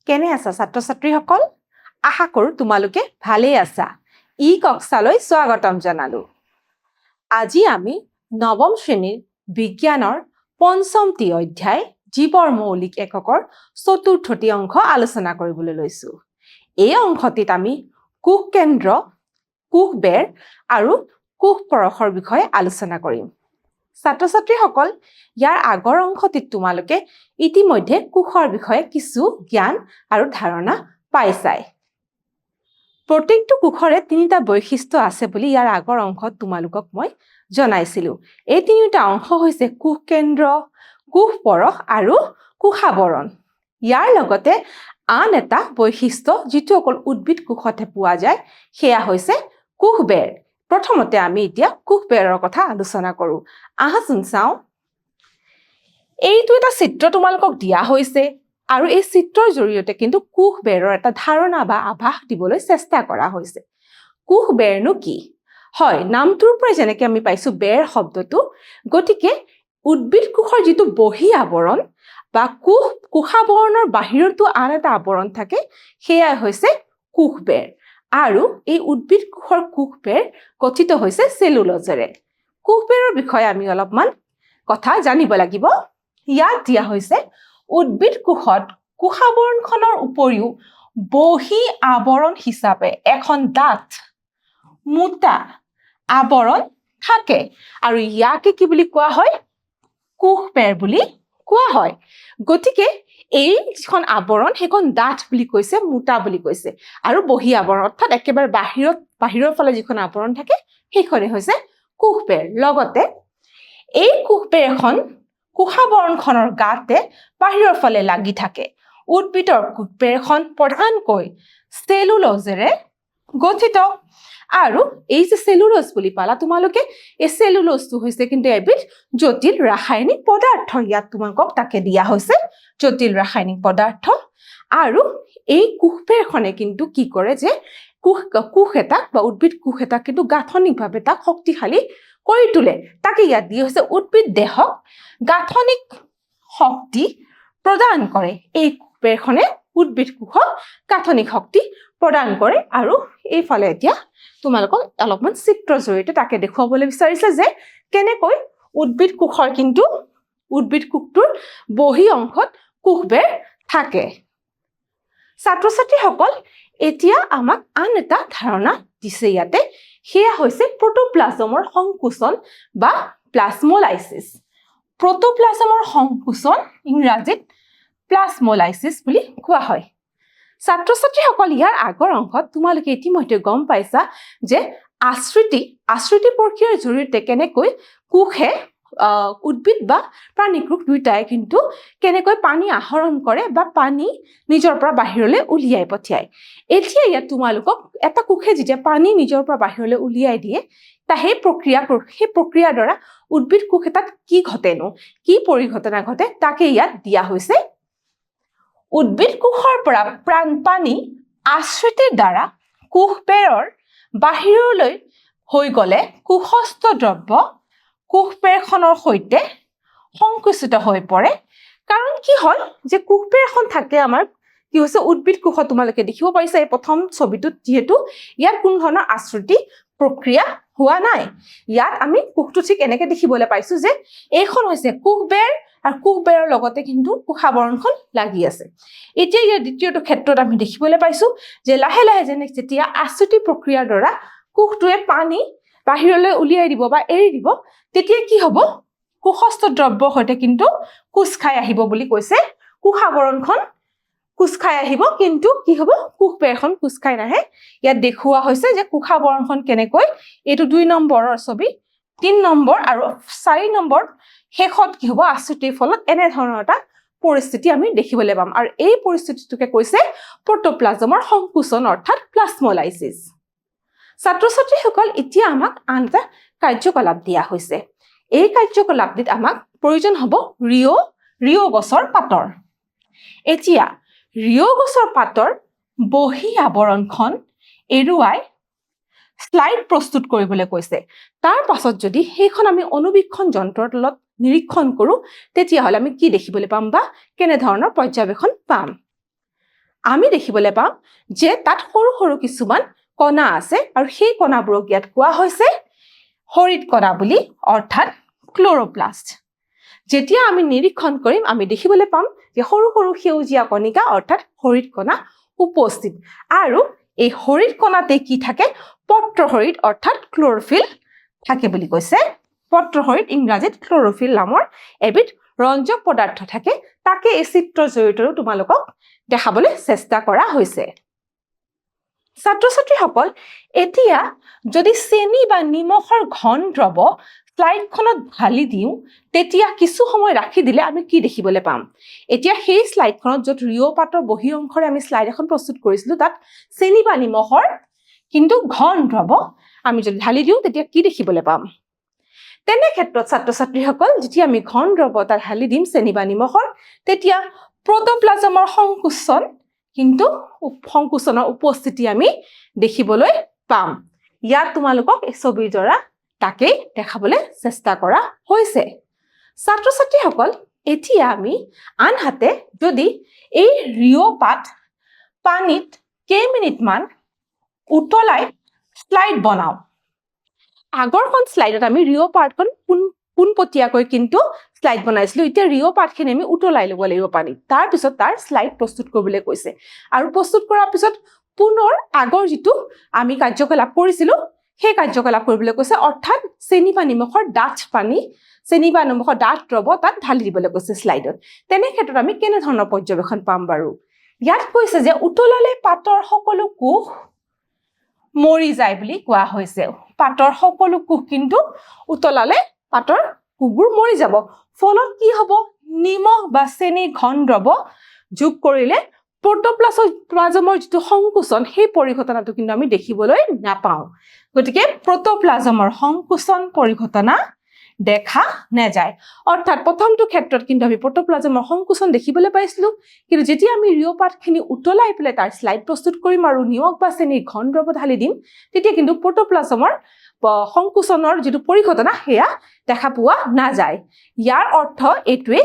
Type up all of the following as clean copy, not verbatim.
কেনে আছা ছাত্ৰ ছাত্ৰীসকল আশা কৰো তোমালোকে ভালেই আছা ই কক্সালৈ স্বাগতম জনালো আজি আমি নৱম শ্ৰেণীৰ বিজ্ঞানৰ পঞ্চমটি অধ্যায় জীৱৰ মৌলিক এককৰ চতুৰ্থটি অংশ আলোচনা কৰিবলৈ লৈছো এই অংশটিত আমি কোষ কেন্দ্ৰ কোষ বেৰ আৰু কোষ পৰখৰ বিষয়ে আলোচনা কৰিম ছাত্ৰ ছাত্ৰীসকল ইয়াৰ আগৰ অংশটিত তোমালোকে ইতিমধ্যে কোষৰ বিষয়ে কিছু জ্ঞান আৰু ধাৰণা পাইছাই প্ৰত্যেকটো কোষৰে তিনিটা বৈশিষ্ট্য আছে বুলি ইয়াৰ আগৰ অংশত তোমালোকক মই জনাইছিলো এই তিনিটা অংশ হৈছে কোষ কেন্দ্ৰ কোষ পৰখ আৰু কোষাবৰণ ইয়াৰ লগতে আন এটা বৈশিষ্ট্য যিটো অকল উদ্ভিদ কোষতে পোৱা যায় সেয়া হৈছে কোষ বেৰ প্ৰথমতে আমি এতিয়া কোষ বেৰৰ কথা আলোচনা কৰো আহাচোন চাও এইটো এটা চিত্ৰ তোমালোকক দিয়া হৈছে আৰু এই চিত্ৰৰ জৰিয়তে কিন্তু কোষ বেৰৰ এটা ধাৰণা বা আভাস দিবলৈ চেষ্টা কৰা হৈছে কোষ বেৰনো কি হয় নামটোৰ পৰা যেনেকৈ আমি পাইছো বেৰ শব্দটো গতিকে উদ্ভিদ কোষৰ যিটো বহি আৱৰণ বা কোষাবৰণৰ বাহিৰতো আন এটা আৱৰণ থাকে সেয়া হৈছে কোষ বেৰ আৰু এই উদ্ভিদ কোষৰ কোষ বেৰ গঠিত হৈছে চেলুলোজেৰে কোষ বেৰৰ বিষয়ে আমি অলপমান কথা জানিব লাগিব ইয়াত দিয়া হৈছে উদ্ভিদ কোষত কোষাবৰণখনৰ উপৰিও বহি আৱৰণ হিচাপে এখন ডাঠ মোটা আৱৰণ থাকে আৰু ইয়াকে কি বুলি কোৱা হয় কোষ বেৰ বুলি কোৱা হয় গতিকে এই যিখন আৱৰণ সেইখন ডাঠ বুলি কৈছে মোটা বুলি কৈছে আৰু বহি আৱৰণ অৰ্থাৎ একেবাৰে বাহিৰৰ ফালে যিখন আৱৰণ থাকে সেইখনে হৈছে কোষ বেৰ লগতে এই কোষ বেৰখন কোষাবৰণখনৰ গাতে বাহিৰৰ ফালে লাগি থাকে উদ্ভিদৰ কোষ বেৰখন প্ৰধানকৈ চেলুলোজেৰে গঠিত আৰু এই যে চেলুলোজ বুলি পালা তোমালোকে এই চেলুলোজটো হৈছে কিন্তু এবিধ জটিল ৰাসায়নিক পদাৰ্থ ইয়াত তোমালোকক তাকে দিয়া হৈছে জটিল ৰাসায়নিক পদাৰ্থ আৰু এই কোষ বেৰখনে কিন্তু কি কৰে যে কোষ এটা বা উদ্ভিদ কোষ এটা কিন্তু গাঠনিকভাৱে তাক শক্তিশালী কৰি তোলে তাকে ইয়াত দিয়া হৈছে উদ্ভিদ দেহক গাঠনিক শক্তি প্ৰদান কৰে এই কোষ বেৰখনে উদ্ভিদ কোষক গাঠনিক শক্তি প্ৰদান কৰে আৰু এইফালে এতিয়া তোমালোকক অলপমান চিত্ৰৰ জৰিয়তে তাকে দেখুৱাবলৈ বিচাৰিছে যে কেনেকৈ উদ্ভিদ কোষৰ কিন্তু উদ্ভিদ কোষটোৰ বহি অংশত কোষ বেৰ থাকে ছাত্ৰ ছাত্ৰীসকল এতিয়া আমাক আন এটা ধাৰণা দিছে ইয়াতে সেয়া হৈছে প্ৰটোপ্লাজমৰ সংকোচন বা প্লাজমোলাইসিস প্ৰটোপ্লাজমৰ সংকোচন ইংৰাজীত প্লাজমোলাইসিস বুলি কোৱা হয় ছাত্ৰ ছাত্ৰীসকল ইয়াৰ আগৰ অংশত তোমালোকে ইতিমধ্যে গম পাইছা যে আশ্ৰিতি প্ৰক্ৰিয়াৰ জৰিয়তে কেনেকৈ কোষে উদ্ভিদ বা প্ৰাণী কোষ দুইটাই কিন্তু কেনেকৈ পানী আহৰণ কৰে বা পানী নিজৰ পৰা বাহিৰলৈ উলিয়াই পঠিয়ায় এতিয়া ইয়াত তোমালোকক এটা কোষে যেতিয়া পানী নিজৰ পৰা বাহিৰলৈ উলিয়াই দিয়ে সেই প্ৰক্ৰিয়াৰ দ্বাৰা উদ্ভিদ কোষ এটাত কি ঘটেনো কি পৰিঘটনা ঘটে তাকে ইয়াত দিয়া হৈছে উদ্ভিদ কোষৰ পৰা পানী আশ্ৰিতিৰ দ্বাৰা কোষ বেৰৰ বাহিৰলৈ হৈ গলে কোষস্থ দ্ৰব্য কোষ বেৰখনৰ সৈতে সংকুচিত হৈ পৰে কাৰণ কি হয় যে কোষ বেৰখন থাকে আমাৰ কি হৈছে উদ্ভিদ কোষ তোমালোকে দেখিব পাৰিছা এই প্ৰথম ছবিটোত যেহেতু ইয়াত কোনো ধৰণৰ আশ্ৰিতি প্ৰক্ৰিয়া হোৱা নাই ইয়াত আমি কোষটো ঠিক এনেকে দেখিবলৈ পাইছো যে এইখন হৈছে কোষ বেৰ আৰু কোষ বেৰৰ লগতে কিন্তু কোষাবৰণখন লাগি আছে এতিয়া ইয়াৰ দ্বিতীয়টো ক্ষেত্ৰত আমি দেখিবলৈ পাইছো যে লাহে লাহে যেতিয়া আশ্ৰিতি প্ৰক্ৰিয়াৰ দ্বাৰা কোষটোৱে পানী বাহিৰলৈ উলিয়াই দিব বা এৰি দিব তেতিয়া কি হ'ব কোষস্থ দ্ৰব্যৰ সৈতে কিন্তু কোষ খাই আহিব বুলি কৈছে কোষাবৰণখন কোষ খাই আহিব কিন্তু কি হ'ব কোষ বেৰখন কোষ খাই নাহে ইয়াত দেখুওৱা হৈছে যে কোষাবৰণখন কেনেকৈ এইটো 2 নম্বৰৰ ছবি 3 নম্বৰ আৰু 4 নম্বৰ শেষত কি হ'ব আশ্ৰিতিৰ ফলত এনে ধৰণৰ এটা পৰিস্থিতি আমি দেখিবলৈ পাম আৰু এই পৰিস্থিতিটোকে কৈছে প্ৰটোপ্লাজমৰ সংকোচন অৰ্থাৎ প্লাজমোলাইসিস ছাত্ৰ ছাত্ৰীসকল এতিয়া আমাক আন এটা কাৰ্যকলাপ দিয়া হৈছে এই কাৰ্যকলাপটিত আমাক প্ৰয়োজন হ'ব ৰিঅ গছৰ পাতৰ এতিয়া ৰিঅ গছৰ পাতৰ বহি আৱৰণখন এৰুৱাই স্লাইড প্ৰস্তুত কৰিবলৈ কৈছে তাৰ পাছত যদি সেইখন আমি অনুবীক্ষণ যন্ত্ৰৰ তলত নিৰীক্ষণ কৰো তেতিয়া হলে আমি কি দেখিবলৈ পাম বা কেনে ধৰণৰ পৰ্যবেক্ষণ পাম আমি দেখিবলৈ পাম যে তাত সৰু সৰু কিছুমান কণা আছে আৰু সেই কণাবোৰক ইয়াত কোৱা হৈছে হৰিত কণা বুলি অৰ্থাৎ ক্লৰোপ্লাষ্ট যেতিয়া আমি নিৰীক্ষণ কৰিম আমি দেখিবলৈ পাম যে সৰু সৰু সেউজীয়া কণিকা অৰ্থাৎ হৰিত কণা উপস্থিত আৰু এই হৰিত কণাতে কি থাকে পত্ৰহৰিত অৰ্থাৎ ক্লৰোফিল থাকে বুলি কৈছে পত্ৰহৰিত ইংৰাজীত ক্লৰোফিল নামৰ এবিধ ৰঞ্জক পদাৰ্থ থাকে তাকে এই চিত্ৰৰ জৰিয়তে তোমালোকক দেখাবলৈ চেষ্টা কৰা হৈছে ছাত্ৰ ছাত্ৰীসকল এতিয়া যদি চেনি বা নিমখৰ ঘন দ্ৰৱ স্লাইডখনত ঢালি দিওঁ তেতিয়া কিছু সময় ৰাখি দিলে আমি কি দেখিবলৈ পাম এতিয়া সেই স্লাইডখনত য'ত ৰিঅ' পাতৰ বহি অংশৰে আমি স্লাইড এখন প্ৰস্তুত কৰিছিলোঁ তাত চেনি বা নিমখৰ কিন্তু ঘন দ্ৰৱ আমি যদি ঢালি দিওঁ তেতিয়া কি দেখিবলৈ পাম তেনে ক্ষেত্ৰত ছাত্ৰ ছাত্ৰীসকল যেতিয়া আমি ঘন দ্ৰৱ তাত ঢালি দিম চেনি বা নিমখৰ তেতিয়া প্ৰটোপ্লাজমৰ সংকোচন কিন্তু সংকোচনৰ উপস্থিতি আমি দেখিবলৈ পাম ইয়াত তোমালোকক এই ছবিৰ দ্বাৰা তাকেই দেখাবলৈ চেষ্টা কৰা হৈছে ছাত্ৰ ছাত্ৰীসকল এতিয়া আমি আনহাতে যদি এই ৰিঅ' পাত পানীত কেইমিনিটমান উতলাই স্লাইড বনাও আগৰখন স্লাইডত আমি ৰিঅ' পাতখন পোনপটীয়াকৈ কিন্তু স্লাইড বনাইছিলোঁ এতিয়া ৰিঅ' পাতখিনি আমি উতলাই ল'ব লাগিব পানীত তাৰপিছত তাৰ স্লাইড প্ৰস্তুত কৰিবলৈ কৈছে আৰু প্ৰস্তুত কৰাৰ পিছত পুনৰ আগৰ যিটো আমি কাৰ্যকলাপ কৰিছিলোঁ সেই কাৰ্যকলাপ কৰিবলৈ কৈছে অৰ্থাৎ চেনি বা নিমখৰ ডাঠ পানী চেনি বা নিমখৰ ডাঠ দ্ৰৱ তাত ঢালি দিবলৈ কৈছে স্লাইডত তেনে ক্ষেত্ৰত আমি কেনেধৰণৰ পৰ্যবেক্ষণ পাম বাৰু ইয়াত কৈছে যে উতলালে পাতৰ সকলো কোষ মৰি যায় বুলি কোৱা হৈছে পাতৰ সকলো কোষ কিন্তু উতলালে পাতৰ কোষবোৰ মৰি যাব ফলত কি হ'ব নিমখ বা চেনি ঘন দ্ৰৱ যোগ কৰিলে প্ৰটোপ্লাজমৰ যিটো সংকোচন সেই পৰিঘটনাটো কিন্তু আমি দেখিবলৈ নাপাওঁ গতিকে প্ৰটোপ্লাজমৰ সংকোচন পৰিঘটনা দেখা নাযায় অৰ্থাৎ প্ৰথমটো ক্ষেত্ৰত কিন্তু আমি প্ৰটোপ্লাজমৰ সংকোচন দেখিবলৈ পাইছিলোঁ কিন্তু যেতিয়া আমি ৰিঅ' পাতখিনি উতলাই পেলাই তাৰ স্লাইড প্ৰস্তুত কৰিম আৰু নিমখ বা চেনিৰ ঘন দ্ৰৱ ঢালি দিম তেতিয়া কিন্তু প্ৰটোপ্লাজমৰ সংকোচনৰ যিটো পৰিঘটনা সেয়া দেখা পোৱা নাযায় ইয়াৰ অৰ্থ এইটোৱে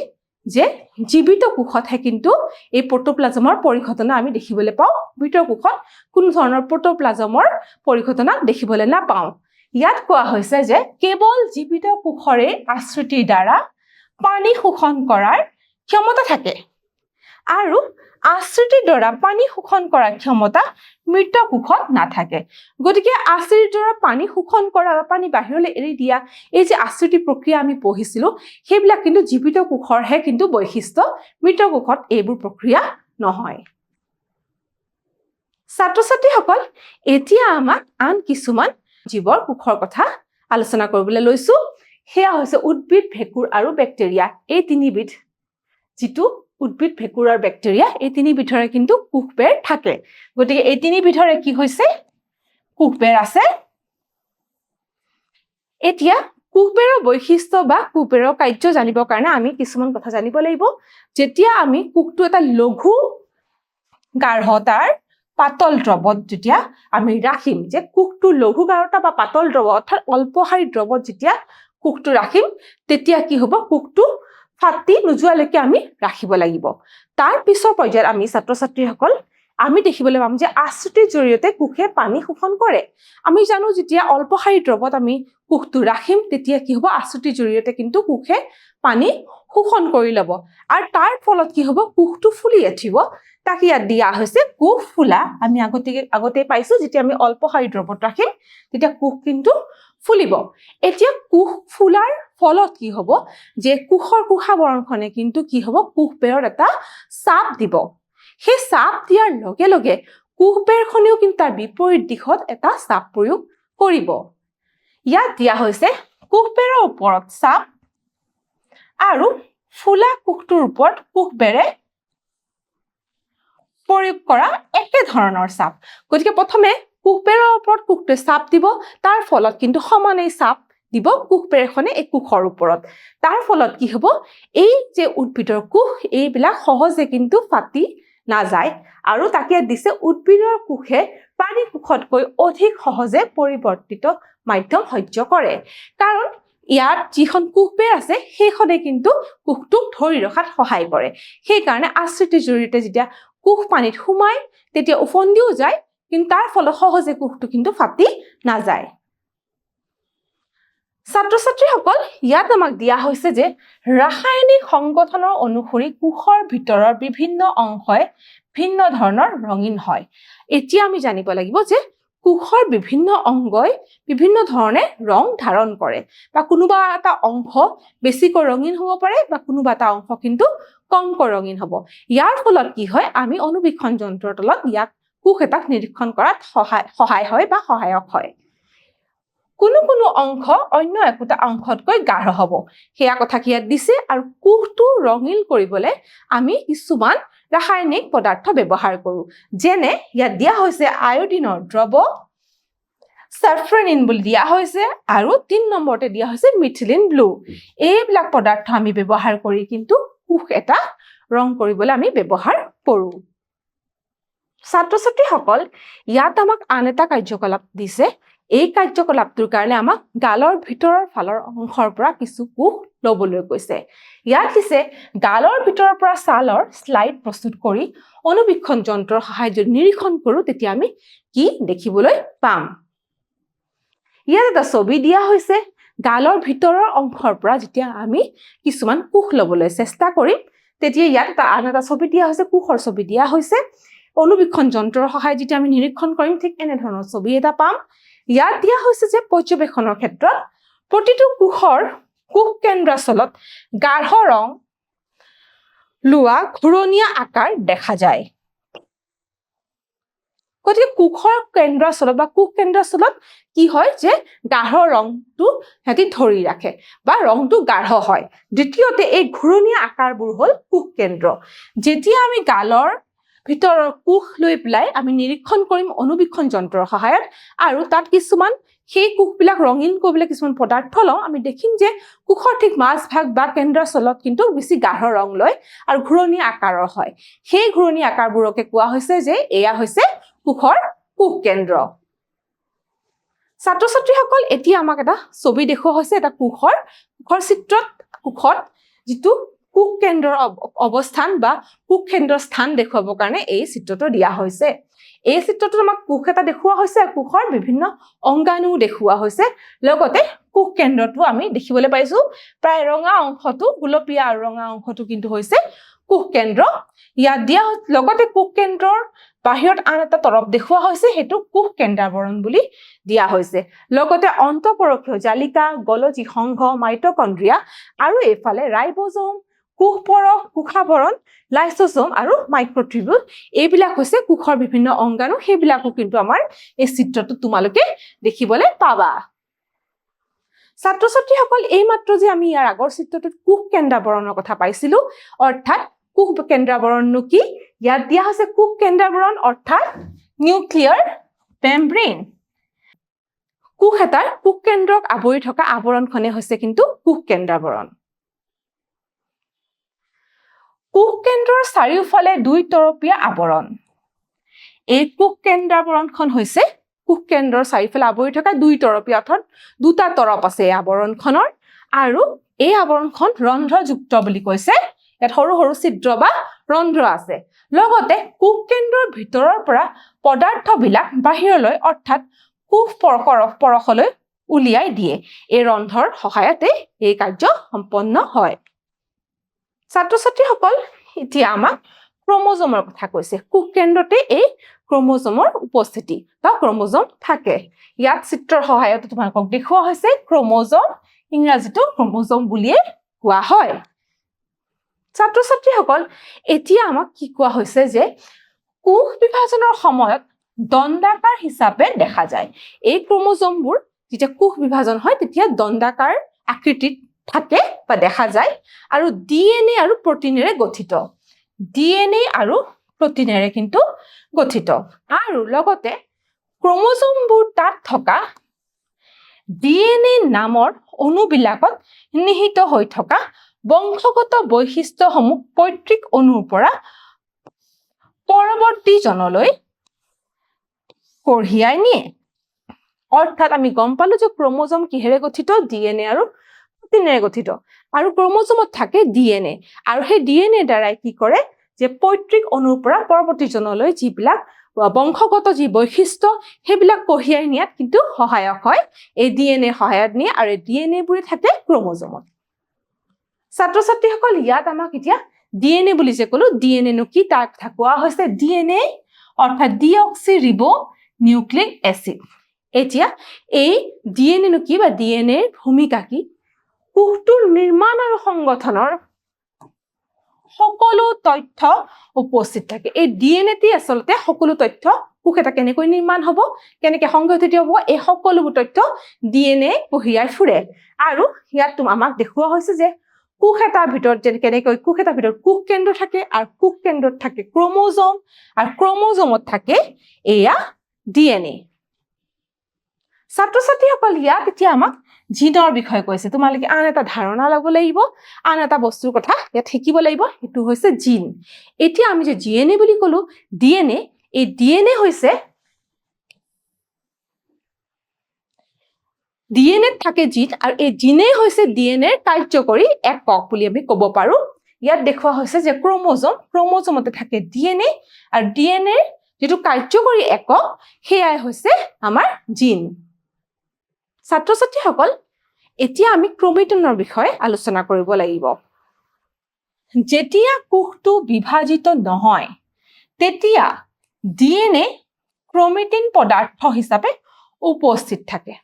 যে জীৱিত কোষতহে কিন্তু এই প্ৰটোপ্লাজমৰ পৰিঘটনা আমি দেখিবলৈ পাওঁ মৃত কোষত কোনো ধৰণৰ প্ৰটোপ্লাজমৰ পৰিঘটনা দেখিবলৈ নাপাওঁ ইয়াত কোৱা হৈছে যে কেৱল জীৱিত কোষৰে আশ্ৰিতিৰ দ্বাৰা পানী শোষণ কৰাৰ ক্ষমতা থাকে আৰু আশ্ৰিতিৰ দ্বাৰা পানী শোষণ কৰাৰ ক্ষমতা মৃত কোষত নাথাকে গতিকে আশ্ৰিতিৰ দ্বাৰা পানী শোষণ কৰা বা পানী বাহিৰলৈ এৰি দিয়া এই যে আশ্ৰিতি প্ৰক্ৰিয়া আমি পঢ়িছিলোঁ সেইবিলাক কিন্তু জীৱিত কোষৰহে কিন্তু বৈশিষ্ট্য মৃত কোষত এইবোৰ প্ৰক্ৰিয়া নহয় ছাত্ৰ ছাত্ৰীসকল এতিয়া আমাক আন কিছুমান জীৱৰ কোষৰ কথা আলোচনা কৰিবলৈ লৈছো সেয়া হৈছে উদ্ভিদ ভেঁকুৰ আৰু বেক্টেৰিয়া এই তিনিবিধ যিটো উদ্ভিদ ভেঁকুৰ আৰু বেক্টেৰিয়া এই তিনিবিধৰে কিন্তু কোষবেৰ থাকে গতিকে এই তিনিবিধৰে কি হৈছে কোষবেৰ আছে এতিয়া কোষবেৰৰ বৈশিষ্ট্য বা কোষবেৰৰ কাৰ্য জানিবৰ কাৰণে আমি কিছুমান কথা জানিব লাগিব যেতিয়া আমি কোষটো এটা লঘু গাঢ়তাৰ পাতল দ্ৰৱত যেতিয়া আমি ৰাখিম যে কোষটো লঘু গাঢ়তা বা পাতল দ্ৰৱ অৰ্থাৎ অল্পহাৰী দ্ৰৱত যেতিয়া কোষটো ৰাখিম তেতিয়া কি হ'ব কোষটো ফাটি নোযোৱালৈকে আমি ৰাখিব লাগিব তাৰ পিছৰ পৰ্যায়ত আমি ছাত্ৰ ছাত্ৰীসকল আমি দেখিবলৈ পাম যে আশ্ৰিতিৰ জৰিয়তে কোষে পানী শোষণ কৰে আমি জানো যেতিয়া অল্পহাৰী দ্ৰৱত আমি কোষটো ৰাখিম তেতিয়া কি হ'ব আশ্ৰিতিৰ জৰিয়তে কিন্তু কোষে পানী শোষণ কৰি ল'ব আৰু তাৰ ফলত কি হ'ব কোষটো ফুলি উঠিব তাকে ইয়াত দিয়া হৈছে কোষ ফুলা আমি আগতে পাইছো যেতিয়া আমি অল্পহাৰী দ্ৰৱত ৰাখিম তেতিয়া কোষ কিন্তু ফুলিব এতিয়া কোষ ফুলাৰ ফলত কি হ'ব যে কোষৰ কোষাবৰণখনে কিন্তু কি হ'ব কোষবেৰত এটা চাপ দিব সেই চাপ দিয়াৰ লগে লগে কোষবেৰখনেও কিন্তু তাৰ বিপৰীত দিশত এটা চাপ প্ৰয়োগ কৰিব ইয়াত দিয়া হৈছে কোষবেৰৰ ওপৰত চাপ আৰু ফুলা কোষটোৰ ওপৰত কোষবেৰে প্ৰয়োগ কৰা একে ধৰণৰ চাপ গতিকে প্ৰথমে কোষবেৰৰ ওপৰত কোষটোৱে চাপ দিব তাৰ ফলত কিন্তু সমানেই চাপ দিব কোষবেৰখনে এই কোষৰ ওপৰত তাৰ ফলত কি হ'ব এই যে উদ্ভিদৰ কোষ এইবিলাক সহজে কিন্তু ফাটি নাযায় আৰু তাকে দিছে উদ্ভিদৰ কোষে প্ৰাণী কোষতকৈ অধিক সহজে পৰিৱৰ্তিত মাধ্যম সহ্য কৰে কাৰণ ইয়াত যিখন কোষবেৰ আছে সেইখনে কিন্তু কোষটোক ধৰি ৰখাত সহায় কৰে সেইকাৰণে আশ্ৰিতিৰ জৰিয়তে যেতিয়া কোষ পানীত সোমাই তেতিয়া উফন্দিও যায়, কিন্তু তাৰ ফলত সহজে কোষটো কিন্তু ফাটি নাযায়। ছাত্ৰ-ছাত্ৰীসকল, ইয়াত আমাক দিয়া হৈছে যে ৰাসায়নিক সংগঠনৰ অনুসৰি কোষৰ ভিতৰৰ বিভিন্ন অংশই ভিন্ন ধৰণৰ ৰঙীন হয়। এতিয়া আমি জানিব লাগিব যে কোষৰ বিভিন্ন অংগই বিভিন্ন ধৰণে ৰং ধাৰণ কৰে, বা কোনোবা এটা অংশ বেছিকৈ ৰঙীন হ'ব পাৰে বা কোনোবা এটা অংশ কিন্তু কমকৈ ৰঙীন হ'ব। ইয়াৰ ফলত কি হয়, আমি অনুবীক্ষণ যন্ত্ৰৰ তলত ইয়াক কোষ এটাক নিৰীক্ষণ কৰাত সহায় হয় বা সহায়ক হয়। কোনো কোনো অংশ অন্য একোটা অংশতকৈ গাঢ় হ'ব, সেয়া কথা কি ইয়াত দিছে। আৰু কোষটো ৰঙীন কৰিবলৈ আমি কিছুমান ৰাসায়নিক পদাৰ্থ ব্যৱহাৰ কৰোঁ, যেনে ইয়াত দিয়া হৈছে আয়োডিনৰ দ্ৰৱ, সালফাৰিন বুলি দিয়া হৈছে, আৰু ৩ নম্বৰতে দিয়া হৈছে মিথিলিন ব্লু। এইবিলাক পদাৰ্থ আমি ব্যৱহাৰ কৰি কিন্তু কোষ এটা ৰং কৰিবলৈ আমি ব্যৱহাৰ কৰোঁ। ছাত্ৰ-ছাত্ৰীসকল, ইয়াত আমাক আন এটা কাৰ্যকলাপ দিছে। এই কাৰ্যকলাপটোৰ কাৰণে আমাক গালৰ ভিতৰৰ ফালৰ অংশৰ পৰা কিছু কোষ ল'বলৈ কৈছে। ইয়াত দিছে গালৰ ভিতৰৰ পৰা ছালৰ স্লাইড প্ৰস্তুত কৰি অনুবীক্ষণ যন্ত্ৰৰ সহায়ত যদি নিৰীক্ষণ কৰোঁ তেতিয়া আমি কি দেখিবলৈ পাম। ইয়াত এটা ছবি দিয়া হৈছে। গালৰ ভিতৰৰ অংশৰ পৰা যেতিয়া আমি কিছুমান কোষ ল'বলৈ চেষ্টা কৰিম, তেতিয়া ইয়াত আন এটা ছবি দিয়া হৈছে, কোষৰ ছবি দিয়া হৈছে। অনুবীক্ষণ যন্ত্ৰৰ সহায়ত যেতিয়া আমি নিৰীক্ষণ কৰিম, ঠিক এনেধৰণৰ ছবি এটা পাম। ইয়াত দিয়া হৈছে যে পৰ্যবেক্ষণৰ ক্ষেত্ৰত প্ৰতিটো কোষৰ কোষ কেন্দ্ৰাচলত গাঢ় ৰং লোৱা ঘূৰণীয়া আকাৰ দেখা যায়। গতিকে কোষৰ কেন্দ্ৰাচলত বা কোষ কেন্দ্ৰাচলত কি হয় যে গাঢ় ৰংটো সিহঁতি ধৰি ৰাখে বা ৰংটো গাঢ় হয়। দ্বিতীয়তে এই ঘূৰণীয়া আকাৰবোৰ হ'ল কোষ কেন্দ্ৰ। যেতিয়া আমি গালৰ ভিতৰৰ কোষ লৈ পেলাই আমি নিৰীক্ষণ কৰিম অনুবীক্ষণ যন্ত্ৰৰ সহায়ত, আৰু তাত কিছুমান সেই কোষবিলাক ৰঙীন কৰিবলৈ কিছুমান পদাৰ্থ লওঁ, আমি দেখিম যে কোষৰ ঠিক মাজভাগ বা কেন্দ্ৰাচলত কিন্তু বেছি গাঢ় ৰং লয় আৰু ঘূৰণীয়া আকাৰৰ হয়। সেই ঘূৰণীয়া আকাৰবোৰকে কোৱা হৈছে যে এয়া হৈছে কোষৰ কোষ কেন্দ্ৰ। ছাত্ৰ-ছাত্ৰীসকল, এতিয়া আমাক এটা ছবি দেখুওৱা হৈছে এটা কোষৰ চিত্ৰত। কোষত যিটো কোষ কেন্দ্ৰৰ অৱস্থান বা কোষ কেন্দ্ৰৰ স্থান দেখুৱাবৰ কাৰণে এই চিত্ৰটো দিয়া হৈছে। এই চিত্ৰটোত আমাক কোষ এটা দেখুওৱা হৈছে, কোষৰ বিভিন্ন অংগাণু দেখুওৱা হৈছে, লগতে কোষ কেন্দ্ৰটো আমি দেখিবলৈ পাইছো। প্ৰায় ৰঙা অংশটো, গুলপীয়া আৰু ৰঙা অংশটো কিন্তু হৈছে কোষ কেন্দ্ৰ। ইয়াত দিয়া লগতে কোষ কেন্দ্ৰৰ বাহিৰত আন এটা তৰপ দেখুওৱা হৈছে, সেইটো কোষ কেন্দ্ৰাৱৰণ বুলি দিয়া হৈছে। লগতে অন্তঃপৰকীয় জালিকা, গলজি সংঘ, মাইটকণ্ড্ৰিয়া, আৰু এইফালে ৰাইবজম, কোষপৰশ, কোষাভৰণ, লাইসোজোম আৰু মাইক্ৰটিবিউল, এইবিলাক হৈছে কোষৰ বিভিন্ন অংগাণু। সেইবিলাকো কিন্তু আমাৰ এই চিত্ৰটো তোমালোকে দেখিবলৈ পাবা। ছাত্ৰ-ছাত্ৰীসকল, এইমাত্ৰ যে আমি ইয়াৰ আগৰ চিত্ৰটোত কোষ কেন্দ্ৰাৱৰণৰ কথা পাইছিলো, অৰ্থাৎ কোষ কেন্দ্ৰাৱৰণনো কি? ইয়াত দিয়া হৈছে কোষ কেন্দ্ৰাৱৰণ অৰ্থাৎ নিউক্লিয়াৰ মেমব্ৰেন। কোষ এটাৰ কোষ কেন্দ্ৰক আৱৰি থকা আৱৰণখনে হৈছে কিন্তু কোষ কেন্দ্ৰাৱৰণ। কোষ কেন্দ্ৰৰ চাৰিওফালে দুই তৰপীয়া আৱৰণ। এই কোষ কেন্দ্ৰাৱৰণখন হৈছে কোষ কেন্দ্ৰৰ চাৰিওফালে আৱৰি থকা দুই তৰপীয়া, অৰ্থাৎ দুটা তৰপ আছে এই আৱৰণখনৰ, আৰু এই আৱৰণখন ৰন্ধ্ৰযুক্ত বুলি কৈছে। ইয়াত সৰু সৰু ছিদ্ৰ বা ৰন্ধ্ৰ আছে। লগতে কোষ কেন্দ্ৰৰ ভিতৰৰ পৰা পদাৰ্থবিলাক বাহিৰলৈ অৰ্থাৎ কোষ পৰশলৈ উলিয়াই দিয়ে। এই ৰন্ধ্ৰৰ সহায়তে এই কাৰ্য সম্পন্ন হয়। ছাত্ৰ-ছাত্ৰীসকল, এতিয়া আমাক ক্ৰমোজমৰ কথা কৈছে। কোষ কেন্দ্ৰতে এই ক্ৰমোজমৰ উপস্থিতি বা ক্ৰমোজম থাকে। ইয়াত চিত্ৰৰ সহায়তে তোমালোকক দেখুওৱা হৈছে ক্ৰমোজম, ইংৰাজীটো ক্ৰমোজম বুলিয়ে কোৱা হয়। ছাত্ৰ-ছাত্ৰীসকল, এতিয়া আমাক কি কোৱা হৈছে যে কোষ বিভাজনৰ সময়ত দণ্ডাকাৰ হিচাপে দেখা যায়। এই ক্ৰমোজমবোৰ যেতিয়া কোষ বিভাজন হয় তেতিয়া দণ্ডাকাৰ আকৃতিত থাকে বা দেখা যায়, আৰু ডিএনএ আৰু প্ৰটিনেৰে গঠিত। ডিএনএ আৰু প্ৰটিনেৰে কিন্তু গঠিত, আৰু লগতে ক্ৰমোজমবোৰ তাত থকা ডিএনএ নামৰ অণুবিলাকত নিহিত হৈ থকা বংশগত বৈশিষ্ট্যসমূহ পৈতৃক অণুৰ পৰা পৰৱৰ্তীজনলৈ কঢ়িয়াই নিয়ে। অৰ্থাৎ আমি গম পালো যে ক্ৰমোজম কিহেৰে গঠিত? ডিএনএ আৰু প্ৰটিনেৰে গঠিত, আৰু ক্ৰমোজমত থাকে ডিএনএ, আৰু সেই ডিএনএ দ্বাৰাই কি কৰে? যে পৈতৃক অণুৰ পৰা পৰৱৰ্তী জনলৈ যিবিলাক বংশগত যি বৈশিষ্ট্য সেইবিলাক কঢ়িয়াই নিয়াত কিন্তু সহায়ক হয় এই ডিএনএ সহায়ত নিয়ে আৰু ডিএনএ বোৰে থাকে ক্ৰোমোজোমত ছাত্ৰ ছাত্ৰীসকল ইয়াত আমাক এতিয়া ডিএনএ বুলি যে ক'লো ডিএনএ নো কি তাৰ কথা কোৱা হৈছে ডিএনএ অৰ্থাৎ ডিঅক্সি ৰিবো নিউক্লিক এসিড এতিয়া এই ডিএনএ নো কি বা ডিএনএৰ ভূমিকা কি কোষটোৰ নিৰ্মাণ আৰু সংগঠনৰ সকলো তথ্য উপস্থিত থাকে এই ডিএনএ টি আসলতে সকলো তথ্য কোষ এটা কেনেকৈ নিৰ্মাণ হ'ব কেনেকৈ সংগঠিত হ'ব এই সকলোবোৰ তথ্য ডিএনএ কঢ়িয়াই ফুৰে আৰু ইয়াত আমাক দেখুওৱা হৈছে যে কোষ এটাৰ ভিতৰত যে কেনেকৈ কোষ এটাৰ ভিতৰত কোষ কেন্দ্ৰ থাকে আৰু কোষ কেন্দ্ৰত থাকে ক্ৰোমোজোম আৰু ক্ৰোমোজোমত থাকে এয়া ডিএনএ ছাত্ৰ ছাত্ৰীসকল ইয়াত এতিয়া আমাক জিনৰ বিষয়ে কৈছে তোমালোকে আন এটা ধাৰণা ল'ব লাগিব আন এটা বস্তুৰ কথা ইয়াত শিকিব লাগিব এটো হৈছে জিন এতিয়া আমি যে ডিএনএ বুলি ক'লো ডিএনএ এই ডিএনএ হৈছে ডিএনএ থাকে জিন আৰু এই জিনে হৈছে ডিএনএৰ কাৰ্যকৰী একক বুলি আমি ক'ব পাৰো ইয়াত দেখুওৱা হৈছে যে ক্ৰোমোজোমতে থাকে ডিএনএ আৰু ডিএনএৰ যেটো কাৰ্যকৰী একক হেয়াই হৈছে আমাৰ জিন ছাত্ৰ ছাত্ৰীসকল এতিয়া আমি ক্ৰোমেটিনৰ বিষয়ে আলোচনা কৰিব লাগিব যেতিয়া কোষটো বিভাজিত নহয় তেতিয়া ডিএনএ ক্ৰোমেটিন পদাৰ্থ হিচাপে উপস্থিত থাকে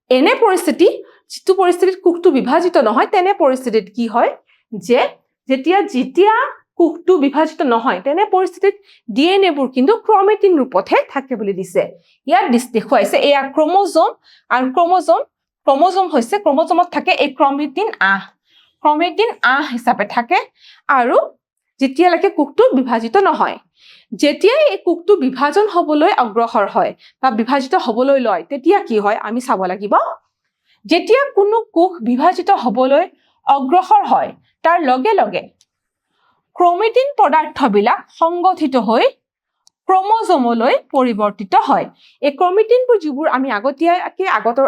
এনে পৰিস্থিতি যেটো পৰিস্থিতিত কোষটো বিভাজিত নহয় তেনে পৰিস্থিতিত কি হয় যে যেতিয়া কোষটো বিভাজিত নহয় তেনে পৰিস্থিতিত ডিএনএ বোৰ কিন্তু ক্ৰোমেটিন ৰূপতহে থাকে বুলি দিছে ইয়াত দেখুৱাইছে এয়া ক্ৰোমোজোম আৰু ক্ৰোমোজোম হৈছে ক্ৰোমোজোমত থাকে এই ক্ৰোমেটিন আহ হিচাপে থাকে আৰু যেতিয়ালৈকে কোষটো বিভাজিত নহয় যেতিয়া এই কোষটো বিভাজন হ'বলৈ অগ্ৰসৰ হয় বা বিভাজিত হ'বলৈ লয় তেতিয়া কি হয় আমি চাব লাগিব যেতিয়া কোনো কোষ বিভাজিত হ'বলৈ অগ্ৰসৰ হয় তাৰ লগে লগে ক্ৰোমেটিন পদাৰ্থবিলাক সংগঠিত হৈ ক্ৰোমোজোমলৈ পৰিৱৰ্তিত হয় এই ক্ৰোমেটিনবোৰ যিবোৰ আমি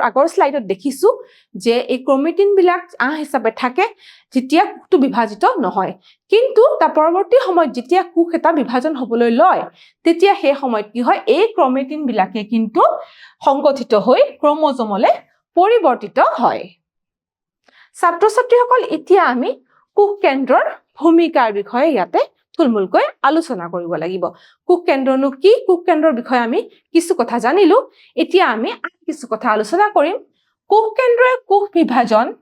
আগৰ স্লাইডত দেখিছো যে এই ক্ৰোমেটিনবিলাক আহ হিচাপে থাকে যেতিয়া কোষটো বিভাজিত নহয় কিন্তু তাৰ পৰৱৰ্তী সময়ত যেতিয়া কোষ এটা বিভাজন হ'বলৈ লয় তেতিয়া সেই সময়ত কি হয় এই ক্ৰোমেটিনবিলাকে কিন্তু সংগঠিত হৈ ক্ৰোমোজোমলৈ পৰিৱৰ্তিত হয় ছাত্ৰ ছাত্ৰীসকল এতিয়া আমি কোষ কেন্দ্ৰৰ ভূমিকাৰ বিষয়ে ইয়াতে থুলমূলকৈ আলোচনা কৰিব লাগিব কোষ কেন্দ্ৰনো কি কোষ কেন্দ্ৰৰ বিষয়ে আমি কিছু কথা জানিলো এতিয়া আমি কিছু কথা আলোচনা কৰিম কোষ কেন্দ্ৰই কোষ বিভাজন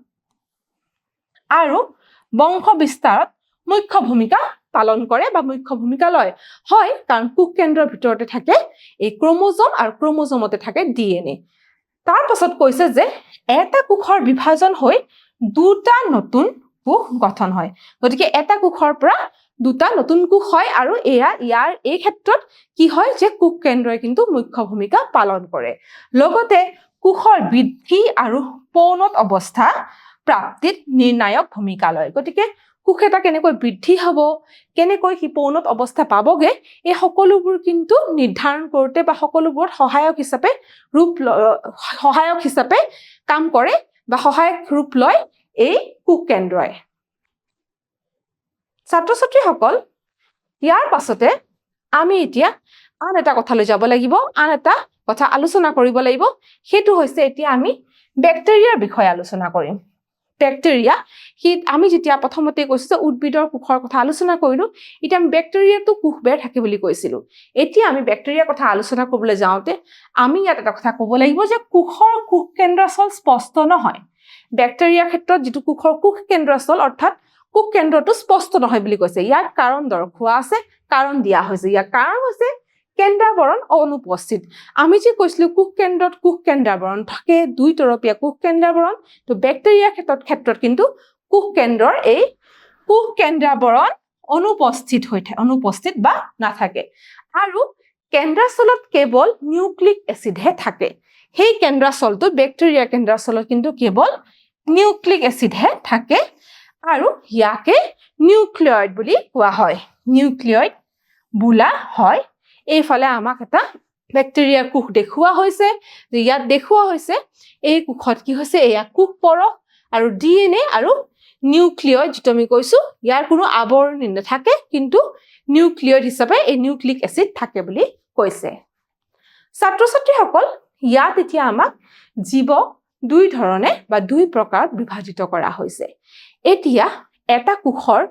আৰু বংশ বিস্তাৰত মুখ্য ভূমিকা পালন কৰে বা মুখ্য ভূমিকা লয় হয় কাৰণ কোষ কেন্দ্ৰৰ ভিতৰতে থাকে এই ক্ৰোমোজোম আৰু ক্ৰোমোজোমতে থাকে ডিএনএ তাৰ পাছত কৈছে যে এটা কোষৰ বিভাজন হৈ দুটা নতুন কোষ গঠন হয় গতিকে এটা কোষৰ পৰা দুটা নতুন কোষ হয় আৰু ইয়াৰ এই ক্ষেত্ৰত কি হয় যে কোষ কেন্দ্ৰই কিন্তু মুখ্য ভূমিকা পালন কৰে লগতে কোষৰ বৃদ্ধি আৰু পৌনত অৱস্থা প্ৰাপ্তিত নিৰ্ণায়ক ভূমিকা লয় গতিকে কোষ এটা কেনেকৈ বৃদ্ধি হ'ব কেনেকৈ কি পৌনত অৱস্থা পাবগে এই সকলোবোৰ কিন্তু নিৰ্ধাৰণ কৰোতে বা সকলোবোৰ সহায়ক হিচাপে কাম কৰে বা সহায়ক ৰূপ লয় এই কোষ কেন্দ্ৰই ছাত্ৰ ছাত্ৰীসকল ইয়াৰ পাছতে আমি এতিয়া আন এটা কথালৈ যাব লাগিব আন এটা কথা আলোচনা কৰিব লাগিব হেতু হৈছে এতিয়া আমি ব্যাকটেৰিয়াৰ বিষয়ে আলোচনা কৰিম ব্যাকটেৰিয়া আমি যেতিয়া প্ৰথমতে কৈছো উদ্ভিদৰ কোষৰ কথা আলোচনা কৰিলো এতিয়া আমি ব্যাকটেৰিয়াটো কোষবেৰ থাকে বুলি কৈছিলো এতিয়া আমি ব্যাকটেৰিয়াৰ কথা আলোচনা কৰিবলৈ যাওঁতে আমি ইয়াত এটা কথা ক'ব লাগিব যে কোষৰ কোষ কেন্দ্ৰস্থল স্পষ্ট নহয় ব্যাকটেৰিয়াৰ ক্ষেত্ৰত যেটো কোষৰ কোষ কেন্দ্ৰস্থল অৰ্থাৎ কোষ কেন্দ্ৰটো স্পষ্ট নহয় বুলি কৈছে ইয়াৰ কাৰণ দৰ্শোৱা আছে কাৰণ দিয়া হৈছে ইয়াৰ কাৰণ হৈছে কেন্দ্ৰাবৰণ অনুপস্থিত আমি যে কৈছিলো কোষ কেন্দ্ৰত কোষ কেন্দ্ৰাবৰণ থাকে দুই তৰপীয়া কোষ কেন্দ্ৰাবৰণ তো ব্যাকটেৰিয়াৰ ক্ষেত্ৰত কিন্তু কোষ কেন্দ্ৰৰ এই কোষ কেন্দ্ৰাবৰণ অনুপস্থিত বা নাথাকে আৰু কেন্দ্ৰাস্থলত কেৱল নিউক্লিক এসিডহে থাকে সেই কেন্দ্ৰাস্থলটো ব্যাকটেৰিয়াৰ কেন্দ্ৰাস্থলত কিন্তু কেৱল নিউক্লিক এসিডহে থাকে আৰু ইয়াকে নিউক্লিয়ইড বুলি কোৱা হয় নিউক্লিয়ইড বোলা হয় এইফালে আমাক এটা ব্যাকটেৰিয়া কোষ দেখুওৱা হৈছে ইয়াত দেখুওৱা হৈছে এই কোষত কি হৈছে এয়া কোষ পৰক আৰু ডিএনএ আৰু নিউক্লিয়ইড যেটো আমি কৈছো ইয়াৰ কোনো আৱৰণি নাথাকে কিন্তু নিউক্লিয়ইড হিচাপে এই নিউক্লিক এসিড থাকে বুলি কৈছে ছাত্ৰ ছাত্ৰীসকল ইয়াত এতিয়া আমাক জীৱ দুই ধৰণে বা দুই প্ৰকাৰত বিভাজিত কৰা হৈছে এতিয়া এটা কোষৰ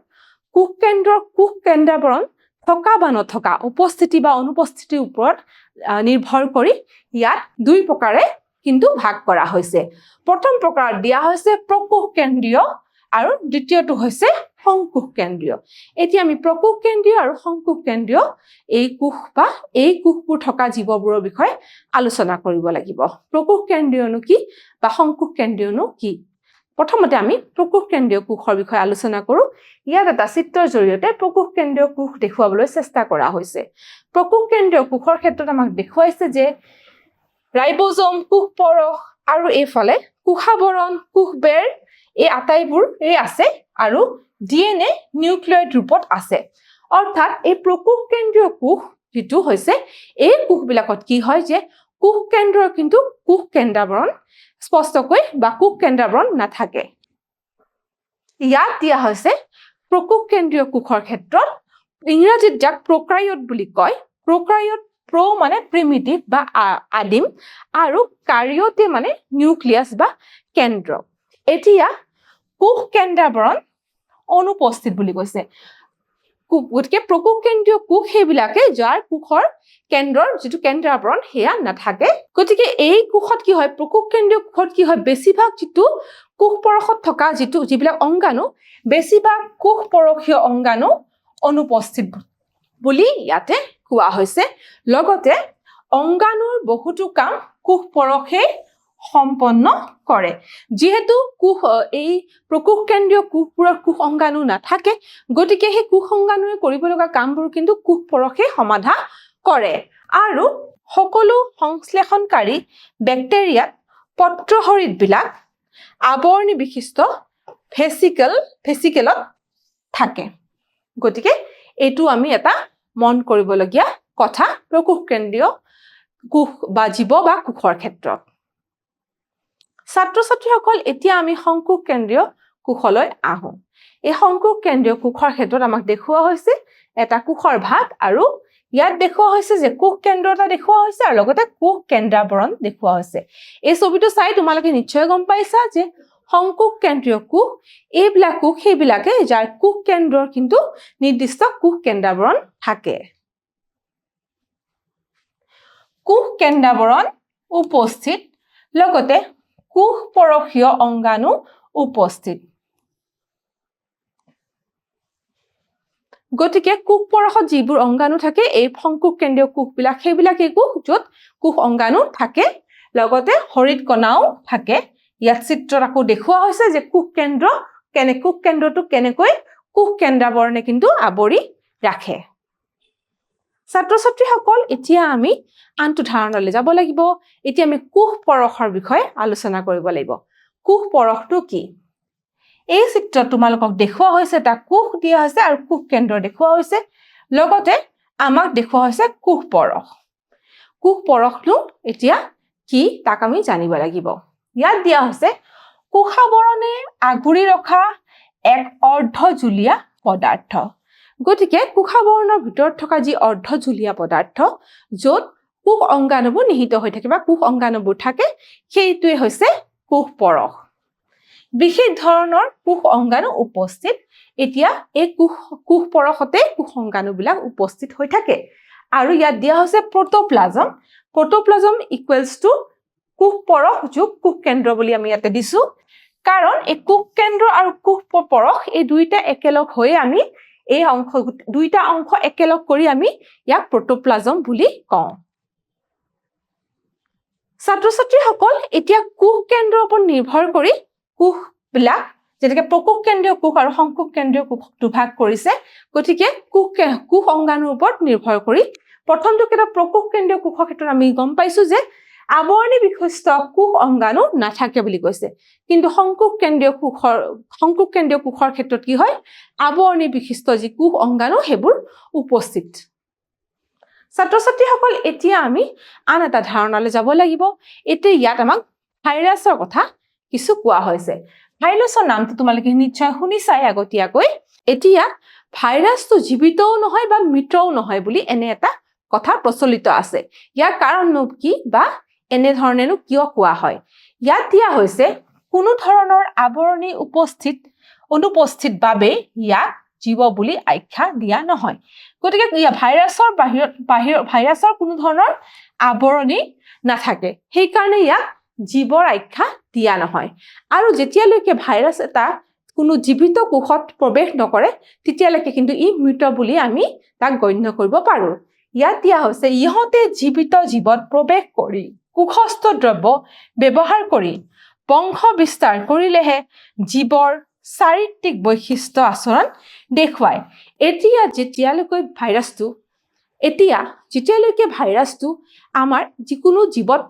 কোষ কেন্দ্ৰাৱৰণ থকা বা নথকা উপস্থিতি বা অনুপস্থিতিৰ ওপৰত নিৰ্ভৰ কৰি ইয়াত দুই প্ৰকাৰে কিন্তু ভাগ কৰা হৈছে প্ৰথম প্ৰকাৰ দিয়া হৈছে প্ৰকোষ কেন্দ্ৰীয় আৰু দ্বিতীয়টো হৈছে সংকোষ কেন্দ্ৰীয় এতিয়া আমি প্ৰকোষ কেন্দ্ৰীয় আৰু সংকোষ কেন্দ্ৰীয় এই কোষবোৰ থকা জীৱবোৰৰ বিষয়ে আলোচনা কৰিব লাগিব প্ৰকোষ কেন্দ্ৰীয়নো কি বা সংকোষ কেন্দ্ৰীয়নো কি প্ৰথমতে আমি প্ৰকোষ কেন্দ্ৰীয় কোষৰ বিষয়ে আলোচনা কৰো ইয়াত এটা চিত্ৰৰ জৰিয়তে প্ৰকোষ কেন্দ্ৰীয় কোষ দেখুৱাবলৈ চেষ্টা কৰা হৈছে প্ৰকোষ কেন্দ্ৰীয় কোষৰ ক্ষেত্ৰত আমাক দেখুৱাইছে যে ৰাইবোজোম কোষ পৰখ আৰু এইফালে কোষাৱৰণ কোষবেৰ এই আটাইবোৰ আছে আৰু ডিএনএ নিউক্লিয়ইড ৰূপত আছে অৰ্থাৎ এই প্ৰকোষ কেন্দ্ৰীয় কোষ যেটো হৈছে এই কোষবিলাকত কি হয় যে কোষ কেন্দ্ৰৰ কিন্তু কোষ কেন্দ্ৰাৱৰণ স্পষ্টকৈ বা কোষ কেন্দ্ৰাৱৰণ নাথাকে ইয়াত দিয়া হৈছে প্ৰকোষ কেন্দ্ৰীয় কোষৰ ক্ষেত্ৰত ইংৰাজীত যাক প্ৰকাৰিয়ট বুলি কয় প্ৰকাৰিয়ট প্ৰ মানে প্ৰিমিটিভ বা আদিম আৰু কাৰিয়তে মানে নিউক্লিয়াছ বা কেন্দ্ৰ এতিয়া কোষ কেন্দ্ৰাৱৰণ অনুপস্থিত বুলি কৈছে গতিকে প্ৰকোষ কেন্দ্ৰীয় কোষ সেইবিলাকে যাৰ কোষৰ কেন্দ্ৰৰ যেটো কেন্দ্ৰাৱৰণ হেয়া নাথাকে গতিকে এই কোষত কি হয় প্ৰকোষ কেন্দ্ৰীয় কোষত কি হয় বেছিভাগ যেটো কোষ পৰখত থকা যিবিলাক অংগাণু বেছিভাগ কোষ পৰখীয় অংগাণু অনুপস্থিত বুলি ইয়াতে কোৱা হৈছে লগতে অংগাণুৰ বহুতো কাম কোষ পৰখে সম্পন্ন কৰে যেহেতু কোষ এই প্ৰকোষ কেন্দ্ৰীয় কোষবোৰৰ কোষ অংগাণু নাথাকে গতিকে সেই কোষ অংগাণুৰে কৰিব লগা কামবোৰ কিন্তু কোষ পৰখে সমাধা কৰে আৰু সকলো সংশ্লেষণকাৰী বেক্টেৰিয়াত পত্ৰহৰিতবিলাক আৱৰণি বিশিষ্ট ভেছিকেলত থাকে গতিকে এটো আমি এটা মন কৰিবলগীয়া কথা প্ৰকোষ কেন্দ্ৰীয় কোষ বা জীৱ বা কোষৰ ক্ষেত্ৰত ছাত্ৰ ছাত্ৰীসকল এতিয়া আমি সংকোষ কেন্দ্ৰীয় কোষলৈ আহো এই সংকোষ কেন্দ্ৰীয় কোষৰ ক্ষেত্ৰত আমাক দেখুৱা হৈছে এটা কোষৰ ভাগ আৰু ইয়াত দেখুৱা হৈছে যে কোষ কেন্দ্ৰ এটা দেখুৱা হৈছে আৰু লগতে কোষ কেন্দ্ৰাৱৰণ দেখুৱা হৈছে এই ছবিটো চাই তোমালোকে নিশ্চয় গম পাইছা যে সংকোষ কেন্দ্ৰীয় কোষ এইবিলাক কোষ সেইবিলাকে যাৰ কোষ কেন্দ্ৰৰ কিন্তু নিৰ্দিষ্ট কোষ কেন্দ্ৰাৱৰণ থাকে কোষ কেন্দ্ৰাৱৰণ উপস্থিত লগতে কোষ পৰখীয় অংগাণু উপস্থিত গতিকে কোষ পৰখত যিবোৰ অংগাণু থাকে এই সংকোষ কেন্দ্ৰীয় কোষবিলাক সেইবিলাকে কোষ য'ত কোষ অংগাণু থাকে লগতে হৰিত কণাও থাকে ইয়াত চিত্ৰত আকৌ দেখুৱা হৈছে যে কোষ কেন্দ্ৰটো কেনেকৈ কোষ কেন্দ্ৰাৱৰণে কিন্তু আৱৰি ৰাখে ছাত্ৰ ছাত্ৰীসকল এতিয়া আমি আনটো ধাৰণালৈ যাব লাগিব এতিয়া আমি কোষ পৰখৰ বিষয়ে আলোচনা কৰিব লাগিব কোষ পৰখটো কি এই চিত্ৰত তোমালোকক দেখুৱা হৈছে এটা কোষ দিয়া হৈছে আৰু কোষ কেন্দ্ৰ দেখুৱা হৈছে লগতে আমাক দেখুৱা হৈছে কোষ পৰখটো এতিয়া কি তাক আমি জানিব লাগিব ইয়াত দিয়া হৈছে কোষাৱৰণে আগুৰি ৰখা এক অৰ্ধজুলীয়া পদাৰ্থ গতিকে কোষাৱৰণৰ ভিতৰত থকা যি অৰ্ধজুলীয়া পদাৰ্থ য'ত কোষ অংগাণুবোৰ নিহিত হৈ থাকে বা কোষ অংগাণুবোৰ থাকে সেইটোৱে হৈছে কোষ পৰখ বিশেষ ধৰণৰ কোষ অংগাণু উপস্থিত এতিয়া এই কোষ পৰখতে কোষ অংগাণুবিলাক উপস্থিত হৈ থাকে আৰু ইয়াত দিয়া হৈছে প্ৰটোপ্লাজম ইকুৱেলছ টু কোষ পৰখ যোগ কোষ কেন্দ্ৰ বুলি আমি ইয়াতে দিছো কাৰণ এই কোষ কেন্দ্ৰ আৰু কোষ পৰখ এই দুইটা একেলগ হৈ আমি এই দুইটা অংশ একেলগ কৰি আমি ইয়াক প্ৰটোপ্লাজম বুলি কওঁ ছাত্ৰ ছাত্ৰীসকল এতিয়া কোষ কেন্দ্ৰৰ ওপৰত নিৰ্ভৰ কৰি কোষবিলাক যেনেকৈ প্ৰকোষ কেন্দ্ৰীয় কোষ আৰু সংকোষ কেন্দ্ৰীয় কোষ দুভাগ কৰিছে গতিকে কোষ অংগাণুৰ ওপৰত নিৰ্ভৰ কৰি প্ৰথমটো কেইটা প্ৰকোষ কেন্দ্ৰীয় কোষৰ ক্ষেত্ৰত আমি গম পাইছো যে আৱৰণি বিশিষ্ট কোষ অংগাণু নাথাকে বুলি কৈছে কিন্তু সংকোষ কেন্দ্ৰীয় কোষৰ ক্ষেত্ৰত কি হয় আৱৰণি বিশিষ্ট যি কোষ অংগাণু হেবোৰ উপস্থিত ছাত্ৰ ছাত্ৰীসকল এতিয়া আমি আন এটা ধাৰণালৈ যাব লাগিব এতিয়া ইয়াত আমাক ভাইৰাছৰ কথা কিছু কোৱা হৈছে ভাইৰাছৰ নামটো তোমালোকে নিশ্চয় শুনিছাই আগতীয়াকৈ এতিয়া ভাইৰাছটো জীৱিতও নহয় বা মৃতও নহয় বুলি এনে এটা কথা প্ৰচলিত আছে ইয়াৰ কাৰণনো কি বা এনে ধৰণেনো কিয় কোৱা হয় ইয়াত দিয়া হৈছে কোনো ধৰণৰ আৱৰণী অনুপস্থিত বাবে ইয়াক জীৱ বুলি আখ্যা দিয়া নহয় গতিকে ভাইৰাছৰ ভাইৰাছৰ কোনো ধৰণৰ আৱৰণী নাথাকে সেই কাৰণে ইয়াক জীৱৰ আখ্যা দিয়া নহয় আৰু যেতিয়ালৈকে ভাইৰাছ এটা কোনো জীৱিত কোষত প্ৰৱেশ নকৰে তেতিয়ালৈকে কিন্তু ই মৃত বুলি আমি তাক গণ্য কৰিব পাৰো ইয়াত দিয়া হৈছে ইহঁতে জীৱিত জীৱত প্ৰৱেশ কৰি কোষস্থ দ্ৰব্য ব্যৱহাৰ কৰি বংশ বিস্তাৰ কৰিলেহে জীৱৰ চাৰিত্ৰিক বৈশিষ্ট্য আচৰণ দেখুৱায় এতিয়া যেতিয়ালৈকে ভাইৰাছটো আমাৰ যিকোনো জীৱৰ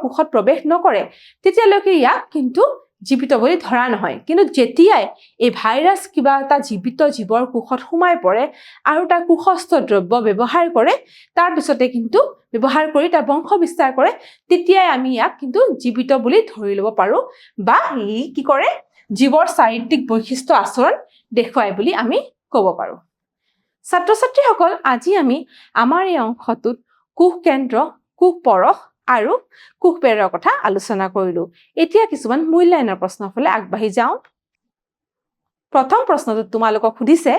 কোষত প্ৰৱেশ নকৰে তেতিয়ালৈকে ইয়াক কিন্তু জীৱিত বুলি ধৰা নহয় কিন্তু যেতিয়াই এই ভাইৰাছ কিবা এটা জীৱিত জীৱৰ কোষত সোমাই পৰে আৰু তাৰ কোষস্থ দ্ৰব্য ব্যৱহাৰ কৰে তাৰ পিছতে কিন্তু ব্যৱহাৰ কৰি তাৰ বংশ বিস্তাৰ কৰে তেতিয়াই আমি ইয়াক কিন্তু জীৱিত বুলি ধৰি ল'ব পাৰো বা ই কি কৰে জীৱৰ চাৰিত্ৰিক বৈশিষ্ট্য আচৰণ দেখুৱায় বুলি আমি ক'ব পাৰো ছাত্ৰ ছাত্ৰীসকল আজি আমি আমাৰ এই অংশটোত কোষ কেন্দ্ৰ কোষ পৰশ আৰু কোষবেৰৰ কথা আলোচনা কৰিলো এতিয়া কিছুমান মূল্যায়নৰ প্ৰশ্নৰ ফালে আগবাঢ়ি যাওঁ প্ৰথম প্ৰশ্নটোত তোমালোকক সুধিছে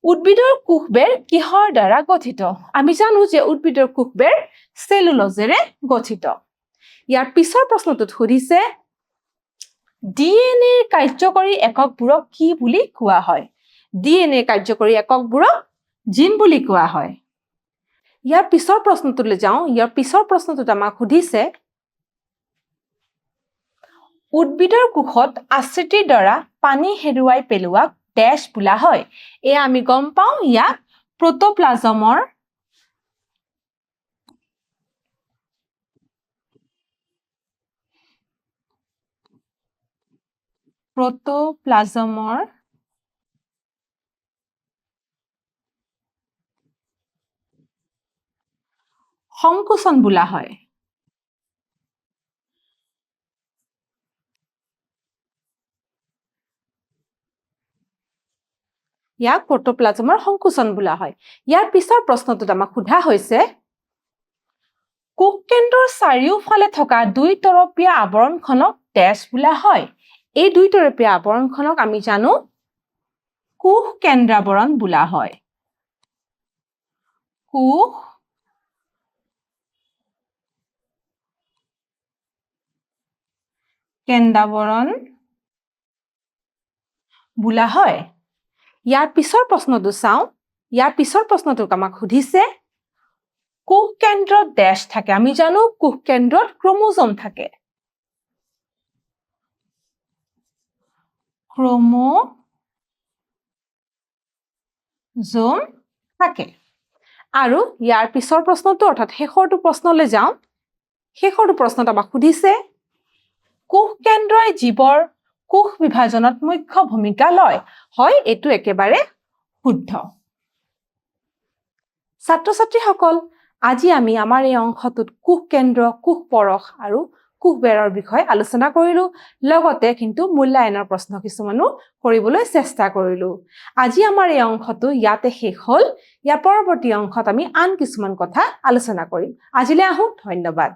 উদ্ভিদৰ কোষবেৰ কিহৰ দ্বাৰা গঠিত আমি জানো যে উদ্ভিদৰ কোষবেৰ চেলুলোজেৰে গঠিত ইয়াৰ পিছৰ প্ৰশ্নটোত সুধিছে ডিএনএৰ কাৰ্যকৰী এককবোৰক কি বুলি কোৱা হয় ডিএনএৰ কাৰ্যকৰী এককবোৰক জিন বুলি কোৱা হয় ইয়াৰ পিছৰ প্ৰশ্নটোলৈ যাওঁ ইয়াৰ পিছৰ প্ৰশ্নটোত আমাক সুধিছে উদ্ভিদৰ কোষত আশ্ৰিতিৰ দ্বাৰা পানী হেৰুৱাই পেলোৱাক ডেশ বোলা হয় এয়া আমি গম পাওঁ ইয়াক প্ৰটোপ্লাজমৰ সংকোচন বোলা হয় ইয়াক প্ৰটোপ্লাজমৰ সংকোচন বোলা হয় ইয়াৰ পিছৰ প্ৰশ্নটোত আমাক সোধা হৈছে কোষ কেন্দ্ৰৰ চাৰিওফালে থকা দুই তৰপীয়া আৱৰণখনক ডেশ বোলা হয় এই দুই তৰপীয়া আৱৰণখনক আমি জানো কোষ কেন্দ্ৰাৱৰণ বোলা হয় কোষ কেন্দ্ৰাৱৰণ বোলা হয় ইয়াৰ পিছৰ প্ৰশ্নটো চাওঁ ইয়াৰ পিছৰ প্ৰশ্নটোক আমাক সুধিছে কোষ কেন্দ্ৰত ডেশ থাকে আমি জানো কোষ কেন্দ্ৰত ক্ৰমোজোম থাকে ক্ৰমোজোম থাকে আৰু ইয়াৰ পিছৰ প্ৰশ্নটো অৰ্থাৎ শেষৰটো প্ৰশ্নলৈ যাওঁ শেষৰটো প্ৰশ্নত আমাক সুধিছে কোষ কেন্দ্ৰই জীৱৰ কোষ বিভাজনত মুখ্য ভূমিকা লয় হয় এইটো একেবাৰে শুদ্ধ ছাত্ৰ ছাত্ৰীসকল আজি আমি আমাৰ এই অংশটোত কোষ কেন্দ্ৰ কোষ পৰশ আৰু কোষবেৰৰ বিষয়ে আলোচনা কৰিলো লগতে কিন্তু মূল্যায়নৰ প্ৰশ্ন কিছুমানো কৰিবলৈ চেষ্টা কৰিলো আজি আমাৰ এই অংশটো ইয়াতে শেষ হ'ল ইয়াৰ পৰৱৰ্তী অংশত আমি আন কিছুমান কথা আলোচনা কৰিম আজিলৈ আহো ধন্যবাদ